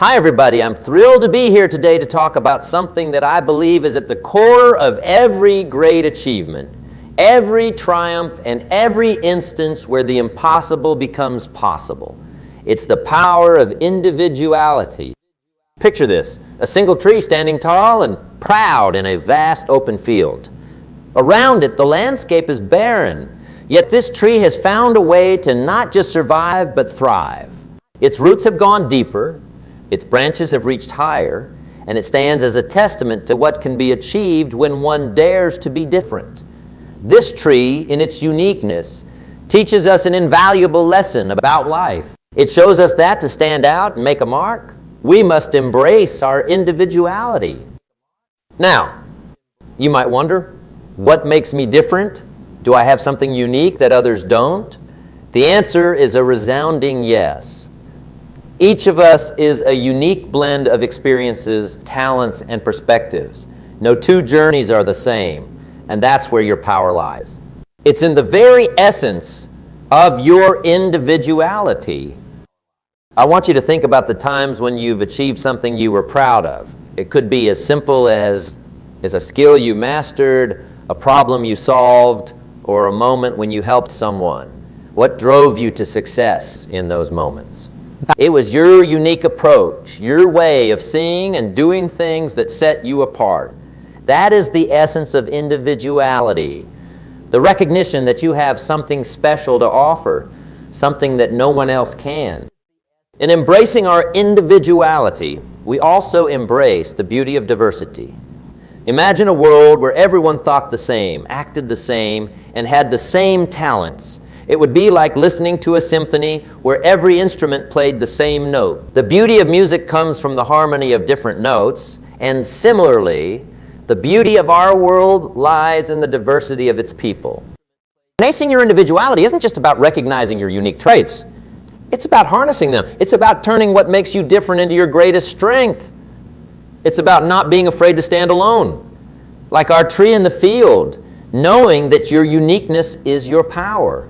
Hi everybody, I'm thrilled to be here today to talk about something that I believe is at the core of every great achievement, every triumph, and every instance where the impossible becomes possible. It's the power of individuality. Picture this, a single tree standing tall and proud in a vast open field. Around it, the landscape is barren, yet this tree has found a way to not just survive, but thrive. Its roots have gone deeper, its branches have reached higher, and it stands as a testament to what can be achieved when one dares to be different. This tree, in its uniqueness, teaches us an invaluable lesson about life. It shows us that to stand out and make a mark, we must embrace our individuality. Now, you might wonder, what makes me different? Do I have something unique that others don't? The answer is a resounding yes. Each of us is a unique blend of experiences, talents, and perspectives. No two journeys are the same, and that's where your power lies. It's in the very essence of your individuality. I want you to think about the times when you've achieved something you were proud of. It could be as simple as a skill you mastered, a problem you solved, or a moment when you helped someone. What drove you to success in those moments? It was your unique approach, your way of seeing and doing things that set you apart. That is the essence of individuality. The recognition that you have something special to offer, something that no one else can. In embracing our individuality, we also embrace the beauty of diversity. Imagine a world where everyone thought the same, acted the same, and had the same talents. It would be like listening to a symphony where every instrument played the same note. The beauty of music comes from the harmony of different notes, and similarly, the beauty of our world lies in the diversity of its people. Embracing your individuality isn't just about recognizing your unique traits. It's about harnessing them. It's about turning what makes you different into your greatest strength. It's about not being afraid to stand alone. Like our tree in the field, knowing that your uniqueness is your power.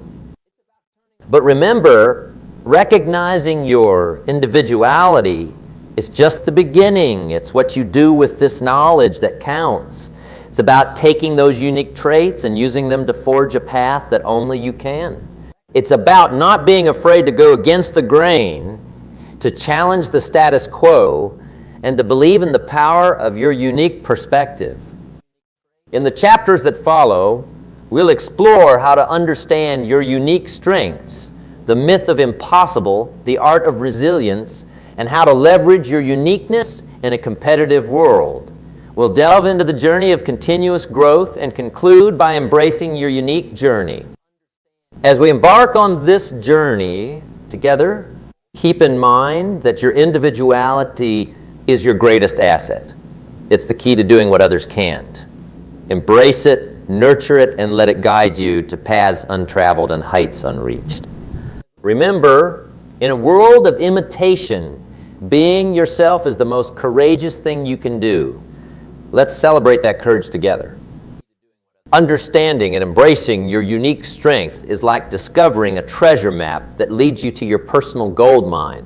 But remember, recognizing your individuality is just the beginning. It's what you do with this knowledge that counts. It's about taking those unique traits and using them to forge a path that only you can. It's about not being afraid to go against the grain, to challenge the status quo, and to believe in the power of your unique perspective. In the chapters that follow, we'll explore how to understand your unique strengths, the myth of impossible, the art of resilience, and how to leverage your uniqueness in a competitive world. We'll delve into the journey of continuous growth and conclude by embracing your unique journey. As we embark on this journey together, keep in mind that your individuality is your greatest asset. It's the key to doing what others can't. Embrace it, nurture it, and let it guide you to paths untraveled and heights unreached. Remember, in a world of imitation, being yourself is the most courageous thing you can do. Let's celebrate that courage together. Understanding and embracing your unique strengths is like discovering a treasure map that leads you to your personal gold mine.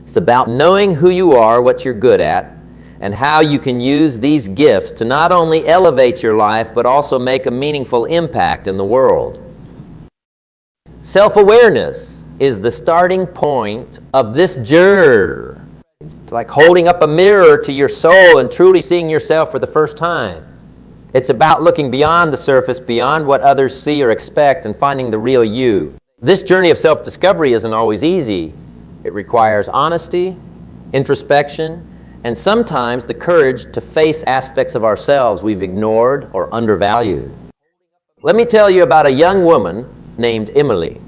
It's about knowing who you are, what you're good at, and how you can use these gifts to not only elevate your life, but also make a meaningful impact in the world. Self-awareness is the starting point of this journey. It's like holding up a mirror to your soul and truly seeing yourself for the first time. It's about looking beyond the surface, beyond what others see or expect, and finding the real you. This journey of self-discovery isn't always easy. It requires honesty, introspection, and sometimes the courage to face aspects of ourselves we've ignored or undervalued. Let me tell you about a young woman named Emily.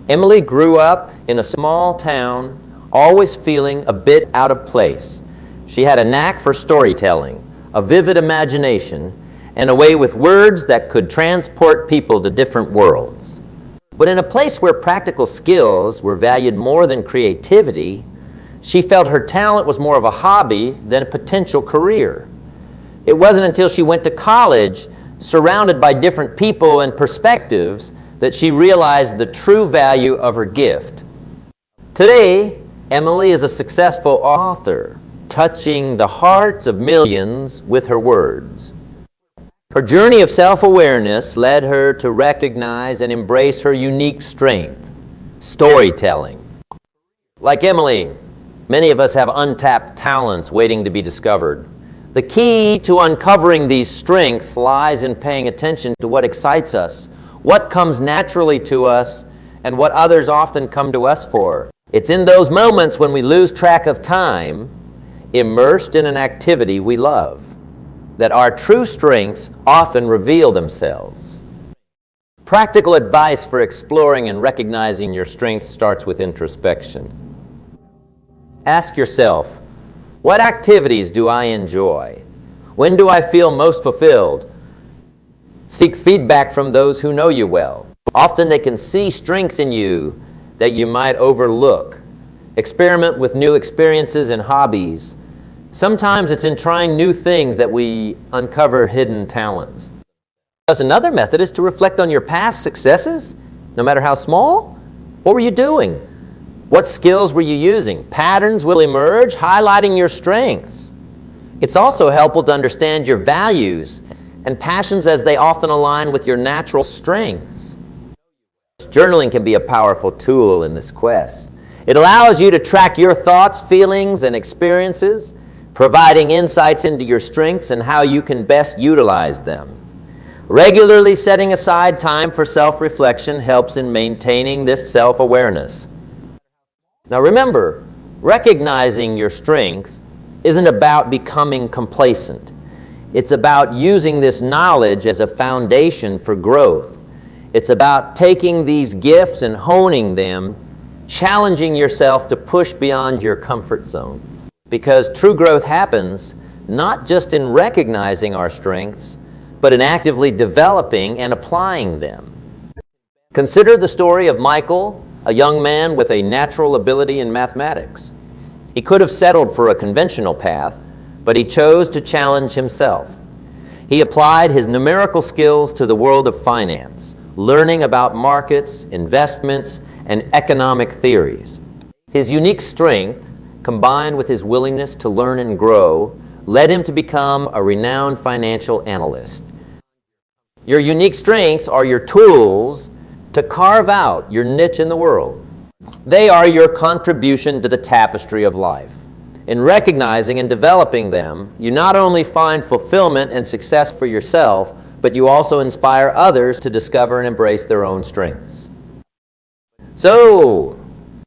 Emily grew up in a small town, always feeling a bit out of place. She had a knack for storytelling, a vivid imagination, and a way with words that could transport people to different worlds. But in a place where practical skills were valued more than creativity, she felt her talent was more of a hobby than a potential career. It wasn't until she went to college, surrounded by different people and perspectives, that she realized the true value of her gift. Today, Emily is a successful author, touching the hearts of millions with her words. Her journey of self-awareness led her to recognize and embrace her unique strength, storytelling. Like Emily, many of us have untapped talents waiting to be discovered. The key to uncovering these strengths lies in paying attention to what excites us, what comes naturally to us, and what others often come to us for. It's in those moments when we lose track of time, immersed in an activity we love, that our true strengths often reveal themselves. Practical advice for exploring and recognizing your strengths starts with introspection. Ask yourself, what activities do I enjoy? When do I feel most fulfilled? Seek feedback from those who know you well. Often they can see strengths in you that you might overlook. Experiment with new experiences and hobbies. Sometimes it's in trying new things that we uncover hidden talents. Thus, another method is to reflect on your past successes, no matter how small. What were you doing? What skills were you using? Patterns will emerge, highlighting your strengths. It's also helpful to understand your values and passions as they often align with your natural strengths. Journaling can be a powerful tool in this quest. It allows you to track your thoughts, feelings, and experiences, providing insights into your strengths and how you can best utilize them. Regularly setting aside time for self-reflection helps in maintaining this self-awareness. Now remember, recognizing your strengths isn't about becoming complacent. It's about using this knowledge as a foundation for growth. It's about taking these gifts and honing them, challenging yourself to push beyond your comfort zone. Because true growth happens not just in recognizing our strengths, but in actively developing and applying them. Consider the story of Michael, a young man with a natural ability in mathematics. He could have settled for a conventional path, but he chose to challenge himself. He applied his numerical skills to the world of finance, learning about markets, investments, and economic theories. His unique strength, combined with his willingness to learn and grow, led him to become a renowned financial analyst. Your unique strengths are your tools to carve out your niche in the world. They are your contribution to the tapestry of life. In recognizing and developing them, you not only find fulfillment and success for yourself, but you also inspire others to discover and embrace their own strengths. So,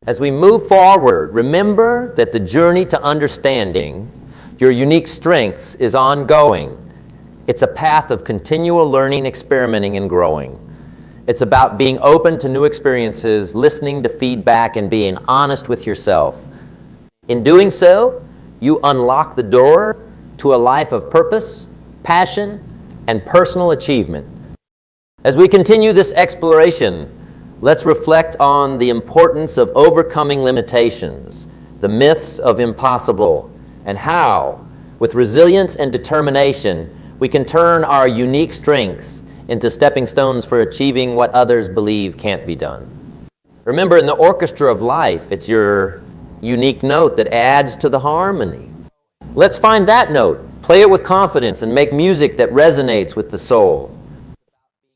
as we move forward, remember that the journey to understanding your unique strengths is ongoing. It's a path of continual learning, experimenting, and growing. It's about being open to new experiences, listening to feedback, and being honest with yourself. In doing so, you unlock the door to a life of purpose, passion, and personal achievement. As we continue this exploration, let's reflect on the importance of overcoming limitations, the myths of impossible, and how, with resilience and determination, we can turn our unique strengths into stepping stones for achieving what others believe can't be done. Remember, in the orchestra of life, it's your unique note that adds to the harmony. Let's find that note, play it with confidence, and make music that resonates with the soul.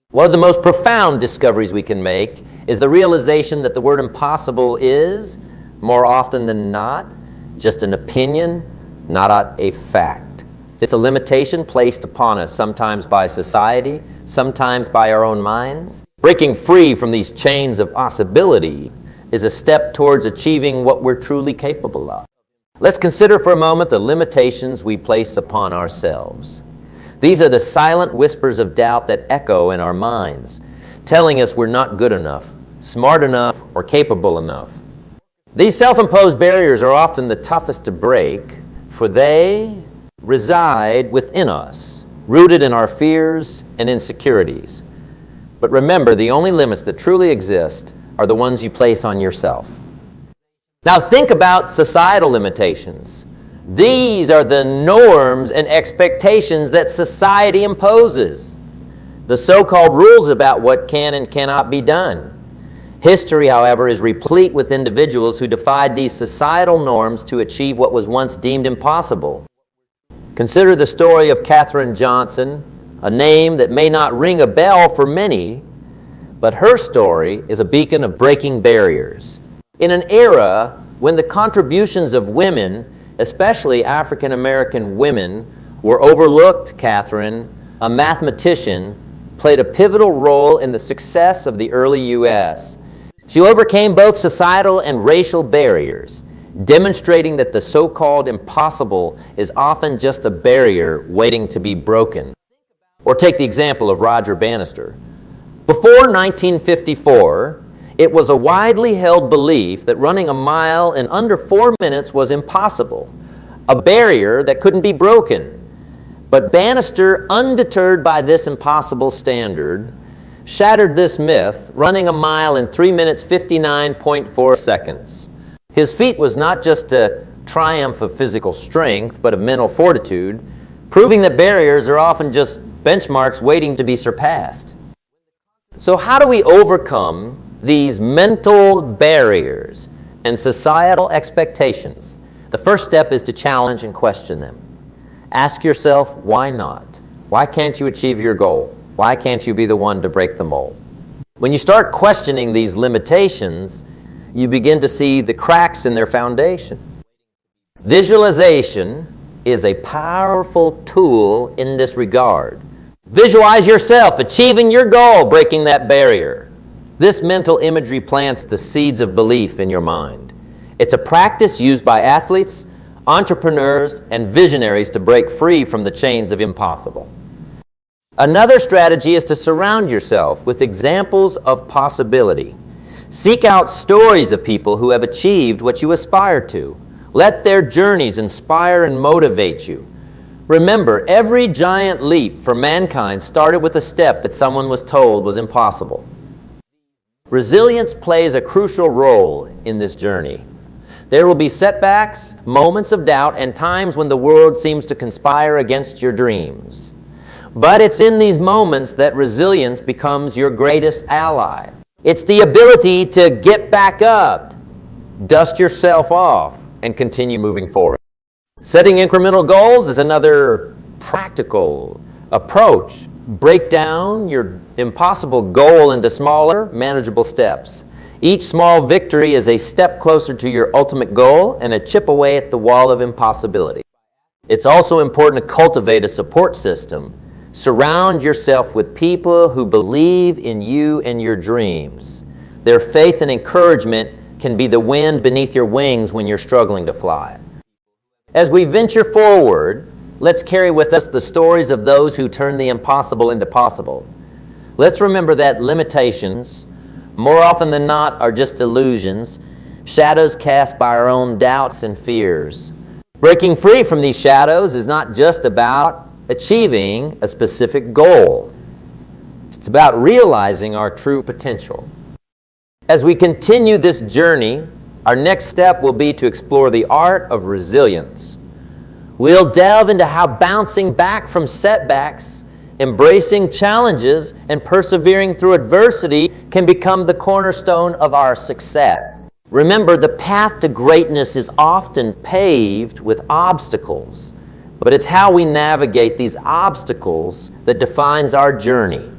One of the most profound discoveries we can make is the realization that the word impossible is, more often than not, just an opinion, not a fact. It's a limitation placed upon us, sometimes by society, sometimes by our own minds. Breaking free from these chains of possibility is a step towards achieving what we're truly capable of. Let's consider for a moment the limitations we place upon ourselves. These are the silent whispers of doubt that echo in our minds, telling us we're not good enough, smart enough, or capable enough. These self-imposed barriers are often the toughest to break, for they reside within us, rooted in our fears and insecurities. But remember, the only limits that truly exist are the ones you place on yourself. Now think about societal limitations. These are the norms and expectations that society imposes, the so-called rules about what can and cannot be done. History, however, is replete with individuals who defied these societal norms to achieve what was once deemed impossible. Consider the story of Katherine Johnson, a name that may not ring a bell for many, but her story is a beacon of breaking barriers. In an era when the contributions of women, especially African American women, were overlooked, Katherine, a mathematician, played a pivotal role in the success of the early U.S. She overcame both societal and racial barriers, demonstrating that the so-called impossible is often just a barrier waiting to be broken. Or take the example of Roger Bannister. Before 1954, it was a widely held belief that running a mile in under 4 minutes was impossible, a barrier that couldn't be broken. But Bannister, undeterred by this impossible standard, shattered this myth, running a mile in 3 minutes 59.4 seconds. His feat was not just a triumph of physical strength, but of mental fortitude, proving that barriers are often just benchmarks waiting to be surpassed. So how do we overcome these mental barriers and societal expectations? The first step is to challenge and question them. Ask yourself, why not? Why can't you achieve your goal? Why can't you be the one to break the mold? When you start questioning these limitations, you begin to see the cracks in their foundation. Visualization is a powerful tool in this regard. Visualize yourself achieving your goal, breaking that barrier. This mental imagery plants the seeds of belief in your mind. It's a practice used by athletes, entrepreneurs, and visionaries to break free from the chains of impossible. Another strategy is to surround yourself with examples of possibility. Seek out stories of people who have achieved what you aspire to. Let their journeys inspire and motivate you. Remember, every giant leap for mankind started with a step that someone was told was impossible. Resilience plays a crucial role in this journey. There will be setbacks, moments of doubt, and times when the world seems to conspire against your dreams. But it's in these moments that resilience becomes your greatest ally. It's the ability to get back up, dust yourself off, and continue moving forward. Setting incremental goals is another practical approach. Break down your impossible goal into smaller, manageable steps. Each small victory is a step closer to your ultimate goal and a chip away at the wall of impossibility. It's also important to cultivate a support system. Surround yourself with people who believe in you and your dreams. Their faith and encouragement can be the wind beneath your wings when you're struggling to fly. As we venture forward, let's carry with us the stories of those who turned the impossible into possible. Let's remember that limitations, more often than not, are just illusions, shadows cast by our own doubts and fears. Breaking free from these shadows is not just about achieving a specific goal. It's about realizing our true potential. As we continue this journey, our next step will be to explore the art of resilience. We'll delve into how bouncing back from setbacks, embracing challenges, and persevering through adversity can become the cornerstone of our success. Remember, the path to greatness is often paved with obstacles, but it's how we navigate these obstacles that defines our journey.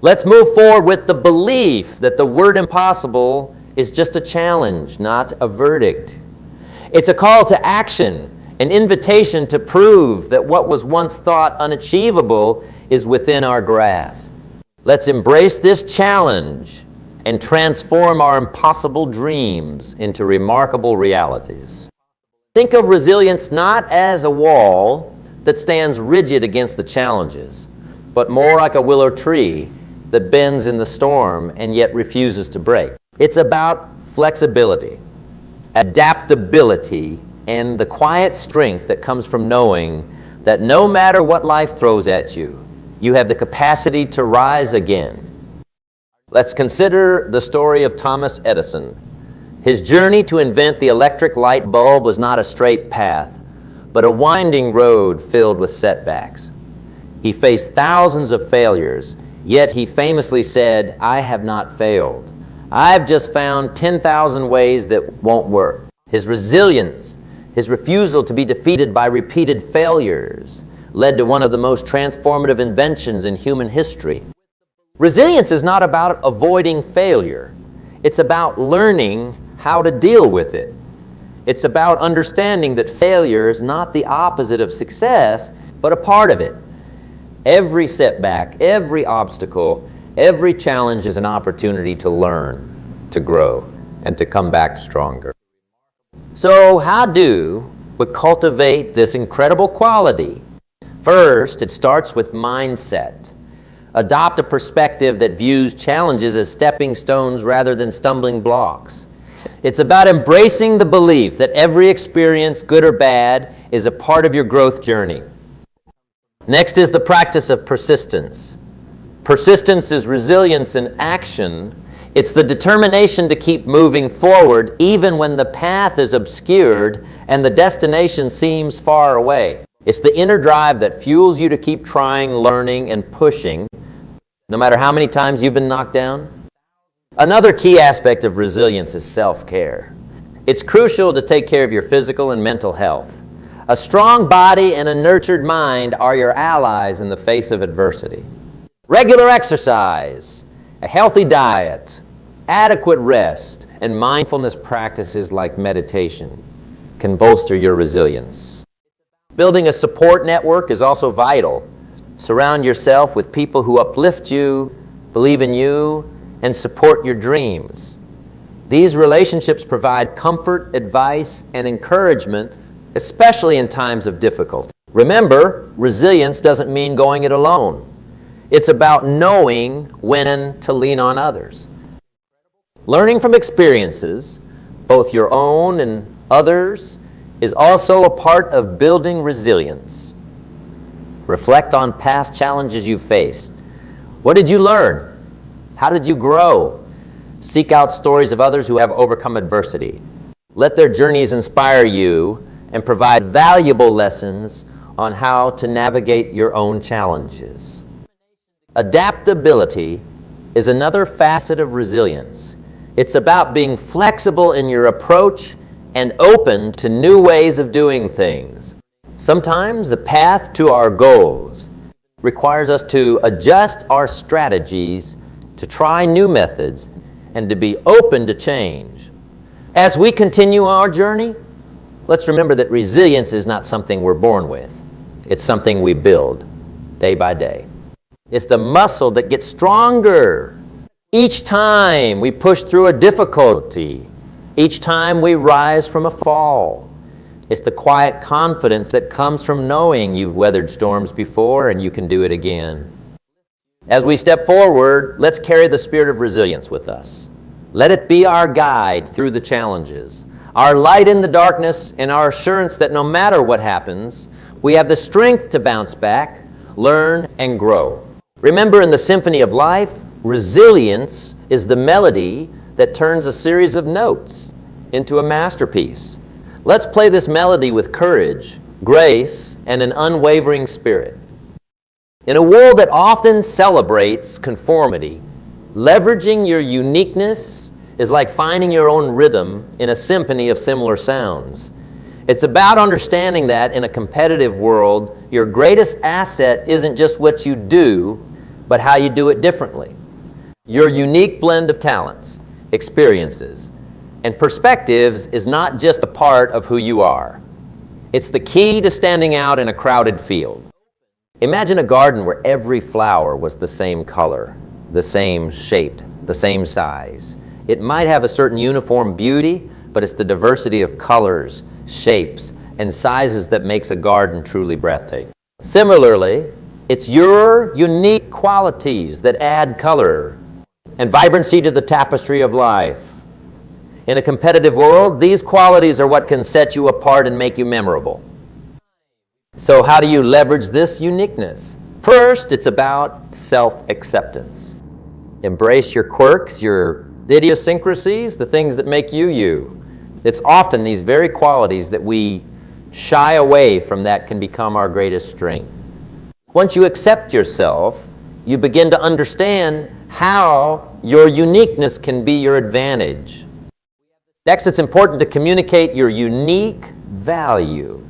Let's move forward with the belief that the word impossible is just a challenge, not a verdict. It's a call to action, an invitation to prove that what was once thought unachievable is within our grasp. Let's embrace this challenge and transform our impossible dreams into remarkable realities. Think of resilience not as a wall that stands rigid against the challenges, but more like a willow tree that bends in the storm and yet refuses to break. It's about flexibility, adaptability, and the quiet strength that comes from knowing that no matter what life throws at you, you have the capacity to rise again. Let's consider the story of Thomas Edison. His journey to invent the electric light bulb was not a straight path, but a winding road filled with setbacks. He faced thousands of failures, yet he famously said, "I have not failed. I've just found 10,000 ways that won't work. His resilience, his refusal to be defeated by repeated failures, led to one of the most transformative inventions in human history. Resilience is not about avoiding failure. It's about learning how to deal with it. It's about understanding that failure is not the opposite of success, but a part of it. Every setback, every obstacle, every challenge is an opportunity to learn, to grow, and to come back stronger. So how do we cultivate this incredible quality? First, it starts with mindset. Adopt a perspective that views challenges as stepping stones rather than stumbling blocks. It's about embracing the belief that every experience, good or bad, is a part of your growth journey. Next is the practice of persistence. Persistence is resilience in action. It's the determination to keep moving forward even when the path is obscured and the destination seems far away. It's the inner drive that fuels you to keep trying, learning, and pushing, no matter how many times you've been knocked down. Another key aspect of resilience is self-care. It's crucial to take care of your physical and mental health. A strong body and a nurtured mind are your allies in the face of adversity. Regular exercise, a healthy diet, adequate rest, and mindfulness practices like meditation can bolster your resilience. Building a support network is also vital. Surround yourself with people who uplift you, believe in you, and support your dreams. These relationships provide comfort, advice, and encouragement, especially in times of difficulty. Remember, resilience doesn't mean going it alone. It's about knowing when to lean on others. Learning from experiences, both your own and others, is also a part of building resilience. Reflect on past challenges you've faced. What did you learn? How did you grow? Seek out stories of others who have overcome adversity. Let their journeys inspire you and provide valuable lessons on how to navigate your own challenges. Adaptability is another facet of resilience. It's about being flexible in your approach and open to new ways of doing things. Sometimes the path to our goals requires us to adjust our strategies, to try new methods, and to be open to change. As we continue our journey, let's remember that resilience is not something we're born with. It's something we build day by day. It's the muscle that gets stronger each time we push through a difficulty, each time we rise from a fall. It's the quiet confidence that comes from knowing you've weathered storms before and you can do it again. As we step forward, let's carry the spirit of resilience with us. Let it be our guide through the challenges, our light in the darkness, and our assurance that no matter what happens, we have the strength to bounce back, learn, and grow. Remember, in the symphony of life, resilience is the melody that turns a series of notes into a masterpiece. Let's play this melody with courage, grace, and an unwavering spirit. In a world that often celebrates conformity, leveraging your uniqueness is like finding your own rhythm in a symphony of similar sounds. It's about understanding that in a competitive world, your greatest asset isn't just what you do, but how you do it differently. Your unique blend of talents, experiences, and perspectives is not just a part of who you are. It's the key to standing out in a crowded field. Imagine a garden where every flower was the same color, the same shape, the same size. It might have a certain uniform beauty, but it's the diversity of colors, shapes, and sizes that makes a garden truly breathtaking. Similarly, it's your unique qualities that add color and vibrancy to the tapestry of life. In a competitive world, these qualities are what can set you apart and make you memorable. So how do you leverage this uniqueness? First, it's about self-acceptance. Embrace your quirks, your idiosyncrasies, the things that make you you. It's often these very qualities that we shy away from that can become our greatest strength. Once you accept yourself, you begin to understand how your uniqueness can be your advantage. Next, it's important to communicate your unique value.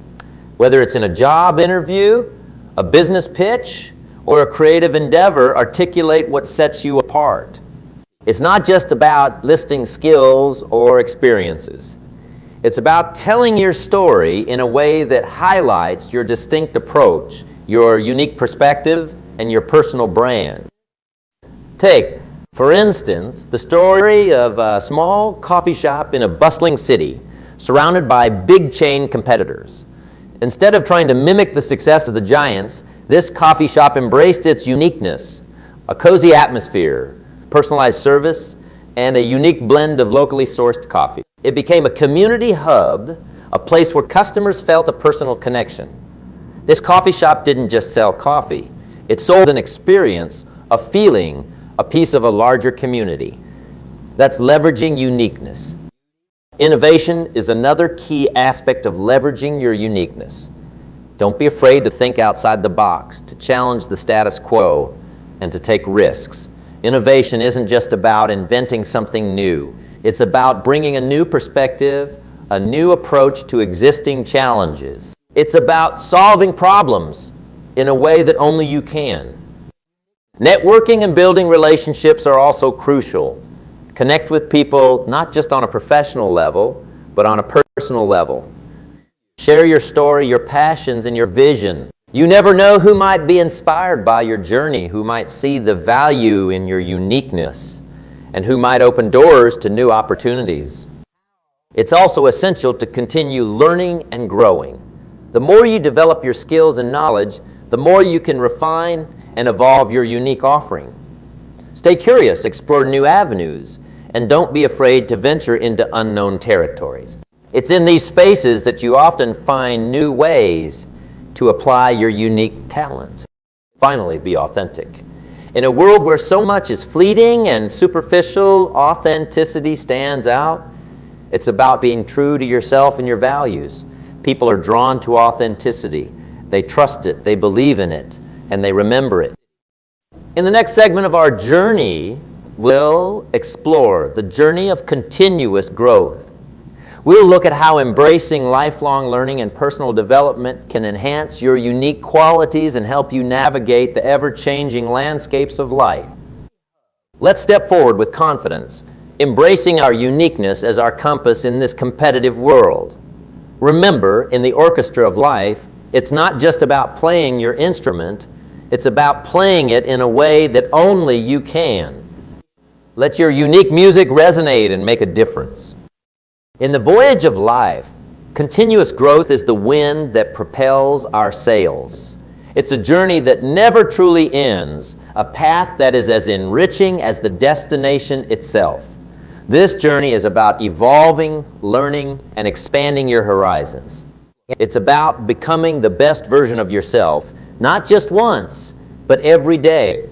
Whether it's in a job interview, a business pitch, or a creative endeavor, articulate what sets you apart. It's not just about listing skills or experiences. It's about telling your story in a way that highlights your distinct approach, your unique perspective, and your personal brand. Take, for instance, the story of a small coffee shop in a bustling city, surrounded by big chain competitors. Instead of trying to mimic the success of the giants, this coffee shop embraced its uniqueness, a cozy atmosphere, personalized service, and a unique blend of locally sourced coffee. It became a community hub, a place where customers felt a personal connection. This coffee shop didn't just sell coffee. It sold an experience, a feeling, a piece of a larger community. That's leveraging uniqueness. Innovation is another key aspect of leveraging your uniqueness. Don't be afraid to think outside the box, to challenge the status quo, and to take risks. Innovation isn't just about inventing something new. It's about bringing a new perspective, a new approach to existing challenges. It's about solving problems in a way that only you can. Networking and building relationships are also crucial. Connect with people not just on a professional level, but on a personal level. Share your story, your passions, and your vision. You never know who might be inspired by your journey, who might see the value in your uniqueness, and who might open doors to new opportunities. It's also essential to continue learning and growing. The more you develop your skills and knowledge, the more you can refine and evolve your unique offering. Stay curious, explore new avenues, and don't be afraid to venture into unknown territories. It's in these spaces that you often find new ways to apply your unique talents. Finally, be authentic. In a world where so much is fleeting and superficial, authenticity stands out. It's about being true to yourself and your values. People are drawn to authenticity. They trust it, they believe in it, and they remember it. In the next segment of our journey, we'll explore the journey of continuous growth. We'll look at how embracing lifelong learning and personal development can enhance your unique qualities and help you navigate the ever-changing landscapes of life. Let's step forward with confidence, embracing our uniqueness as our compass in this competitive world. Remember, in the orchestra of life, it's not just about playing your instrument, it's about playing it in a way that only you can. Let your unique music resonate and make a difference. In the voyage of life, continuous growth is the wind that propels our sails. It's a journey that never truly ends, a path that is as enriching as the destination itself. This journey is about evolving, learning, and expanding your horizons. It's about becoming the best version of yourself, not just once, but every day.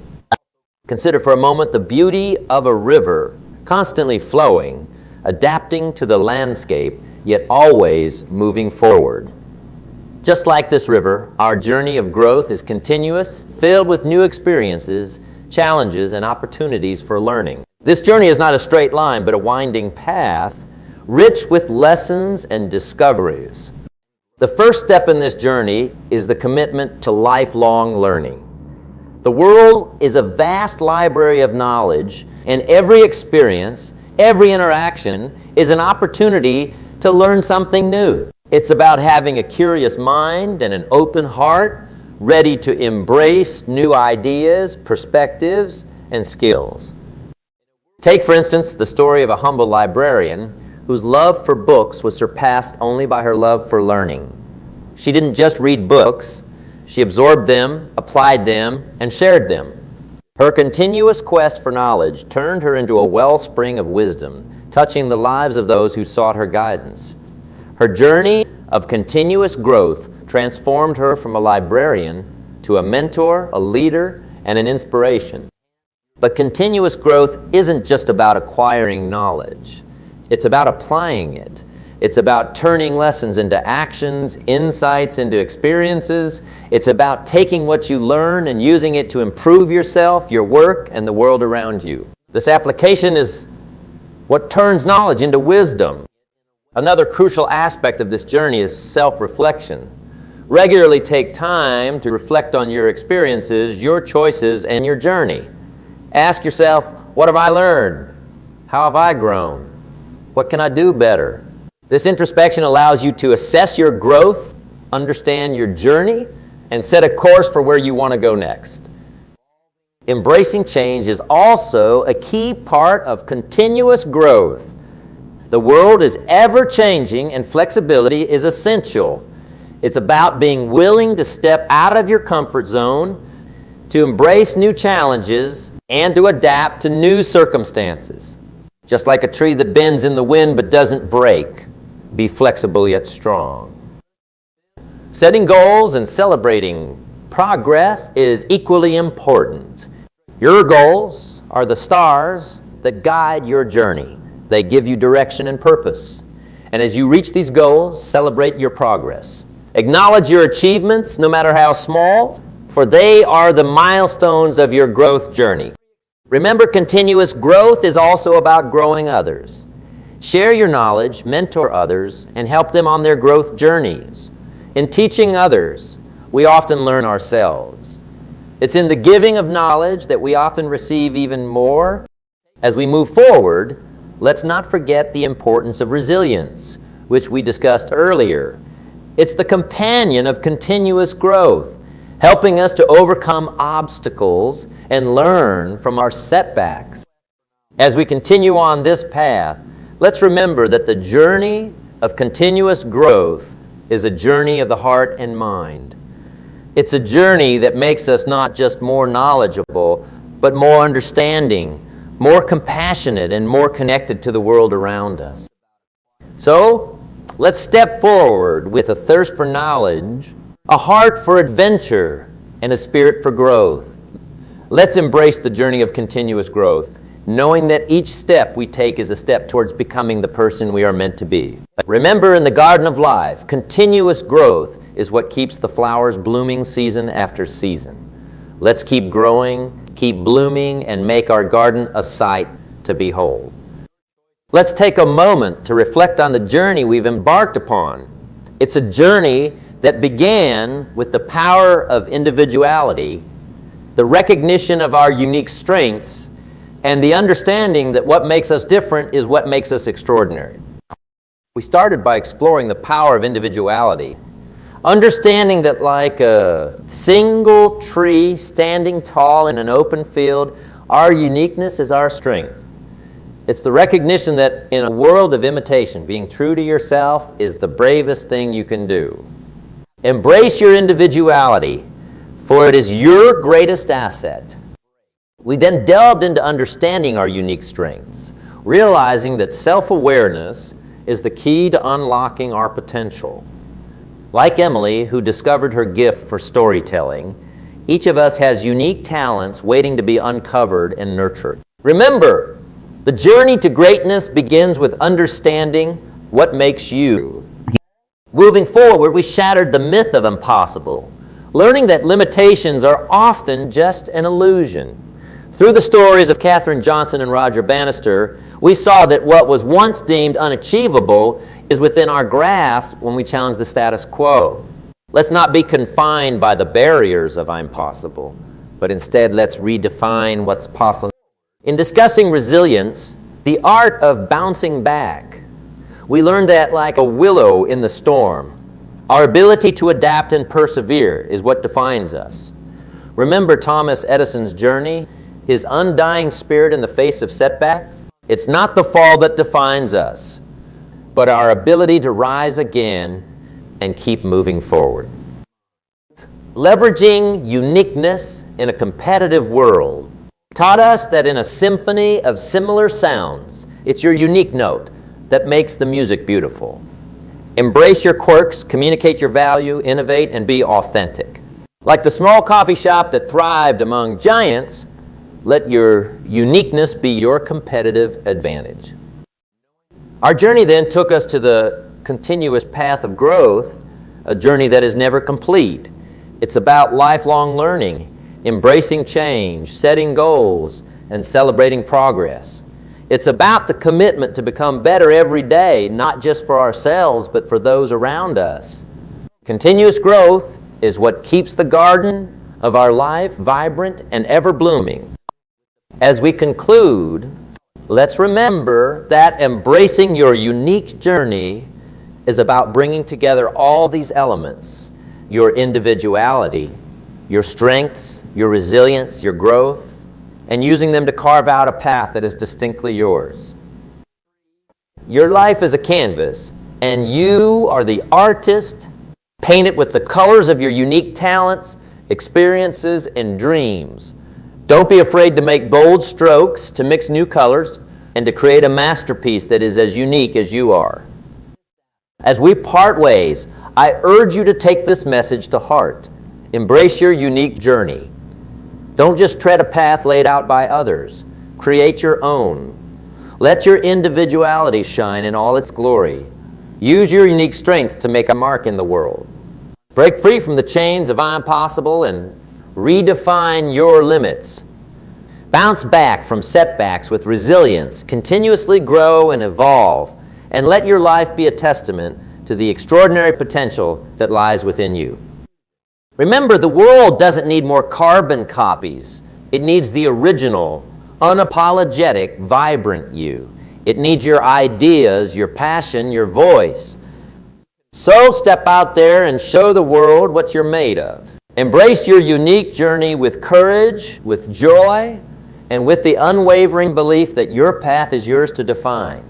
Consider for a moment the beauty of a river, constantly flowing, adapting to the landscape, yet always moving forward. Just like this river, our journey of growth is continuous, filled with new experiences, challenges, and opportunities for learning. This journey is not a straight line, but a winding path, rich with lessons and discoveries. The first step in this journey is the commitment to lifelong learning. The world is a vast library of knowledge, and every experience, every interaction is an opportunity to learn something new. It's about having a curious mind and an open heart, ready to embrace new ideas, perspectives, and skills. Take, for instance, the story of a humble librarian whose love for books was surpassed only by her love for learning. She didn't just read books, she absorbed them, applied them, and shared them. Her continuous quest for knowledge turned her into a wellspring of wisdom, touching the lives of those who sought her guidance. Her journey of continuous growth transformed her from a librarian to a mentor, a leader, and an inspiration. But continuous growth isn't just about acquiring knowledge. It's about applying it. It's about turning lessons into actions, insights into experiences. It's about taking what you learn and using it to improve yourself, your work, and the world around you. This application is what turns knowledge into wisdom. Another crucial aspect of this journey is self-reflection. Regularly take time to reflect on your experiences, your choices, and your journey. Ask yourself, what have I learned? How have I grown? What can I do better? This introspection allows you to assess your growth, understand your journey, and set a course for where you want to go next. Embracing change is also a key part of continuous growth. The world is ever-changing and flexibility is essential. It's about being willing to step out of your comfort zone, to embrace new challenges, and to adapt to new circumstances. Just like a tree that bends in the wind but doesn't break, be flexible yet strong. Setting goals and celebrating progress is equally important. Your goals are the stars that guide your journey. They give you direction and purpose. And as you reach these goals, celebrate your progress. Acknowledge your achievements, no matter how small, for they are the milestones of your growth journey. Remember, continuous growth is also about growing others. Share your knowledge, mentor others, and help them on their growth journeys. In teaching others, we often learn ourselves. It's in the giving of knowledge that we often receive even more. As we move forward, let's not forget the importance of resilience, which we discussed earlier. It's the companion of continuous growth, helping us to overcome obstacles and learn from our setbacks. As we continue on this path, let's remember that the journey of continuous growth is a journey of the heart and mind. It's a journey that makes us not just more knowledgeable, but more understanding, more compassionate, and more connected to the world around us. So, let's step forward with a thirst for knowledge, a heart for adventure, and a spirit for growth. Let's embrace the journey of continuous growth, knowing that each step we take is a step towards becoming the person we are meant to be. Remember, in the garden of life, continuous growth is what keeps the flowers blooming season after season. Let's keep growing, keep blooming, and make our garden a sight to behold. Let's take a moment to reflect on the journey we've embarked upon. It's a journey that began with the power of individuality, the recognition of our unique strengths, and the understanding that what makes us different is what makes us extraordinary. We started by exploring the power of individuality, understanding that like a single tree standing tall in an open field, our uniqueness is our strength. It's the recognition that in a world of imitation, being true to yourself is the bravest thing you can do. Embrace your individuality, for it is your greatest asset. We then delved into understanding our unique strengths, realizing that self-awareness is the key to unlocking our potential. Like Emily, who discovered her gift for storytelling, each of us has unique talents waiting to be uncovered and nurtured. Remember, the journey to greatness begins with understanding what makes you. Moving forward, we shattered the myth of impossible, learning that limitations are often just an illusion. Through the stories of Katherine Johnson and Roger Bannister, we saw that what was once deemed unachievable is within our grasp when we challenge the status quo. Let's not be confined by the barriers of impossible, but instead let's redefine what's possible. In discussing resilience, the art of bouncing back, we learned that like a willow in the storm, our ability to adapt and persevere is what defines us. Remember Thomas Edison's journey, his undying spirit in the face of setbacks? It's not the fall that defines us, but our ability to rise again and keep moving forward. Leveraging uniqueness in a competitive world taught us that in a symphony of similar sounds, it's your unique note that makes the music beautiful. Embrace your quirks, communicate your value, innovate, and be authentic. Like the small coffee shop that thrived among giants, let your uniqueness be your competitive advantage. Our journey then took us to the continuous path of growth, a journey that is never complete. It's about lifelong learning, embracing change, setting goals, and celebrating progress. It's about the commitment to become better every day, not just for ourselves, but for those around us. Continuous growth is what keeps the garden of our life vibrant and ever blooming. As we conclude, let's remember that embracing your unique journey is about bringing together all these elements: your individuality, your strengths, your resilience, your growth, and using them to carve out a path that is distinctly yours. Your life is a canvas, and you are the artist. Paint it with the colors of your unique talents, experiences, and dreams. Don't be afraid to make bold strokes, to mix new colors, and to create a masterpiece that is as unique as you are. As we part ways, I urge you to take this message to heart. Embrace your unique journey. Don't just tread a path laid out by others. Create your own. Let your individuality shine in all its glory. Use your unique strengths to make a mark in the world. Break free from the chains of I'm possible and redefine your limits. Bounce back from setbacks with resilience. Continuously grow and evolve. And let your life be a testament to the extraordinary potential that lies within you. Remember, the world doesn't need more carbon copies. It needs the original, unapologetic, vibrant you. It needs your ideas, your passion, your voice. So step out there and show the world what you're made of. Embrace your unique journey with courage, with joy, and with the unwavering belief that your path is yours to define.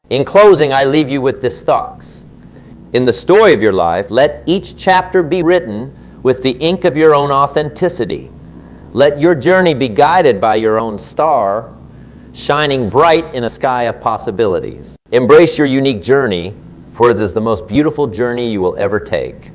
In closing, I leave you with this thought. In the story of your life, let each chapter be written with the ink of your own authenticity. Let your journey be guided by your own star, shining bright in a sky of possibilities. Embrace your unique journey, for it is the most beautiful journey you will ever take.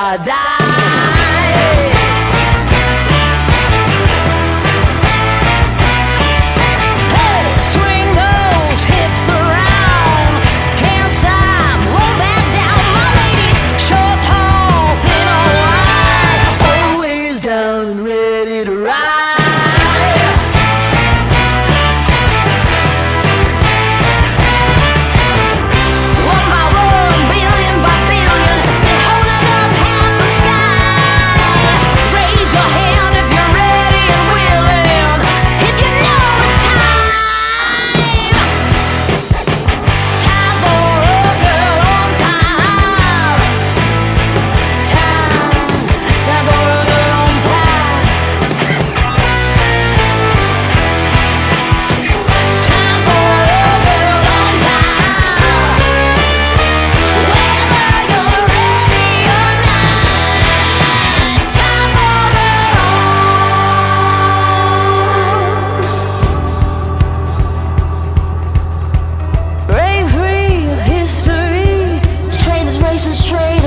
or die. Straight